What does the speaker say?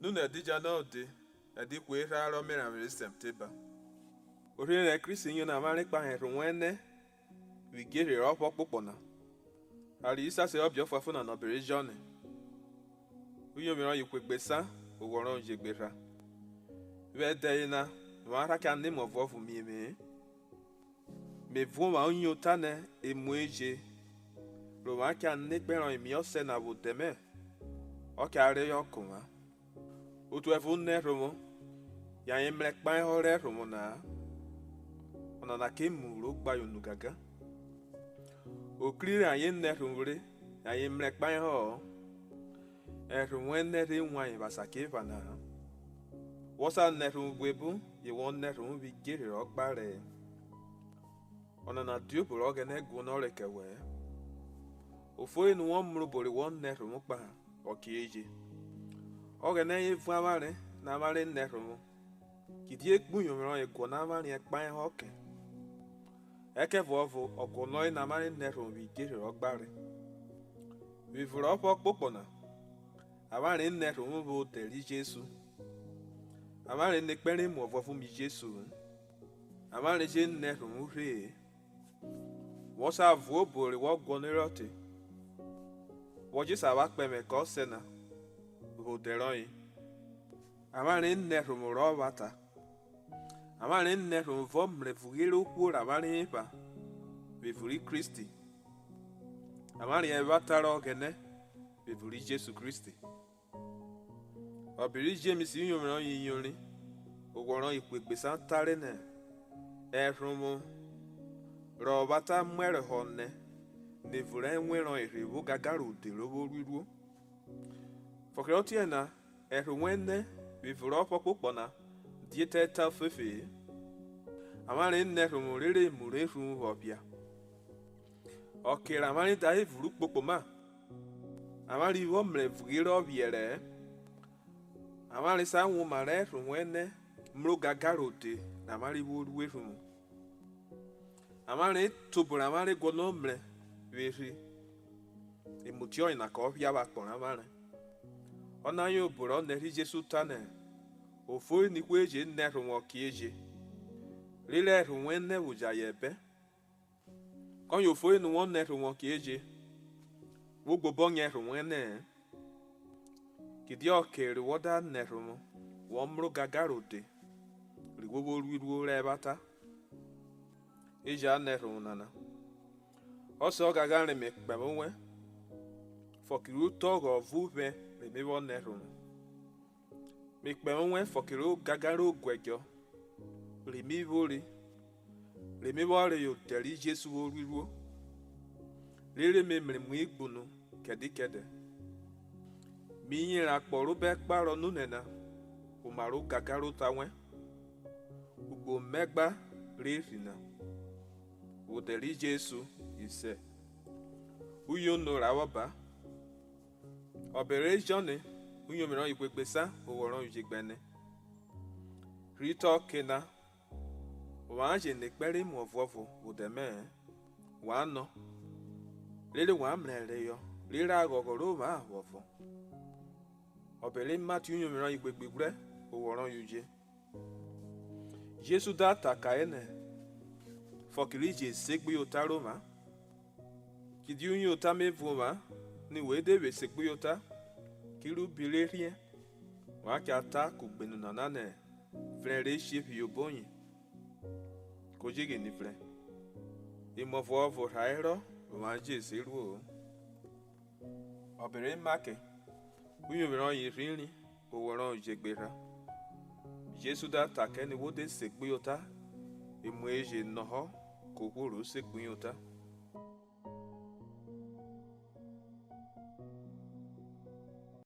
Nuna dija no de adi kwe raro mera mere September. Orire Christian na mari pa heru wene we get it up popona. Ali isa se objo fafuna no bere jone. Uyo mi ran yikwe gbesa oworan je gbera. We dey na mara ka ni mo vofu mi me. Me vo ma onyo tane e mueje. Ro ma ka ni peran emi ose na bo teme. O ka re yo kuma. Otu efu ne romo. Ya emre pa hore romo na. Ona na ke muro gba yonu gaga. Okrire aye ne rumure. Ya emre pa ho. Rumwene ri nwan basake bana. Wosa ne rumwebu, ye won ne rum bi gere ogbare. Ona na dio boro gene guno rekewe. Ofo enu won mru bori won ne rum pa okieje. Ogene ye fu amare na amare ne rum. Kidi ekpu yomro e go na amare e pa hoke. Eke vovo ogono na amare ne rum bi gere ogbare. Vi vuro popona. Amare ne rum bo teli Jesu. Amare ne pere mo vofu mi Jesu. Amare je ne rum re. Wosa vo bori wo gonerote. Woji sa wa pe me ko sena. Bo deroyi. Amare ne rum ro bata. Amare ne rum vo mre vugiro ku amare pa. Be vuri Christi. Amare e bata ro gene. Be vuri Jesu Christi. Obiri James yomran yiyorin. Ogoran ipegbe santare ne. Erumo. Ro bata mwere honne. Ne vure enweran erewo gagaru de robo riru. Fokreoti na eruwene bi vuro popopona. Diete ta fefe. Amare ne rumo rere mure ru obia. Okera amare dai vuru popoma. Amari wo mre vugiro biere. Amari sa wu mare ruwene mro gagarote na amari wo ruweru. Amari tubura amari gono mre weri. Emutio ina ko bia ba pon amari. Ona yo buro ne ri Jesu tane. Ofo ni kweje ne ruwo kieje. Rile ruwene wuja yebe. Kon yo fo ni won ne ruwo kieje. Wo gbobo nye ruwene. Kidi okere woda nerumo wo mro gagarode riwobo riwo rebata eja nerumo nana oso gagare me pebonwe fokiru togo vuve me mewo nerumo me pebonwe fokiru gagaro gwejo rimivori rimivori yo teri Jesu wo riwo rere me mremu igbunu kedikede mi ra poro be paro nunena o maru gagaro tawen ugbo megba rifina o deri Jesu ise uyo no rawaba obere jone uyo miran ipegbesa oworan ujigbene rito kena wa je ne pere mo vovo o de me wa no lele wa mrere yo lira gogoro ma vovo Obele Matthew yomiran igbegbe oworan yuje. Jesu data kaene. Fokirije segbe otaro ma. Kidi unyo ota mevu ma ni we dewe segbe ota. Kiru bile rien. Wa ki ata ku gbenu nanane. Frere chef yobonyi. Kojege ni fre. Imo vovo rairo wa je seru. Obere make Uyo miran yirini oworan jegbera. Jesu data keni wo de segbe ota. Emu eje noho kokoro segbe ota.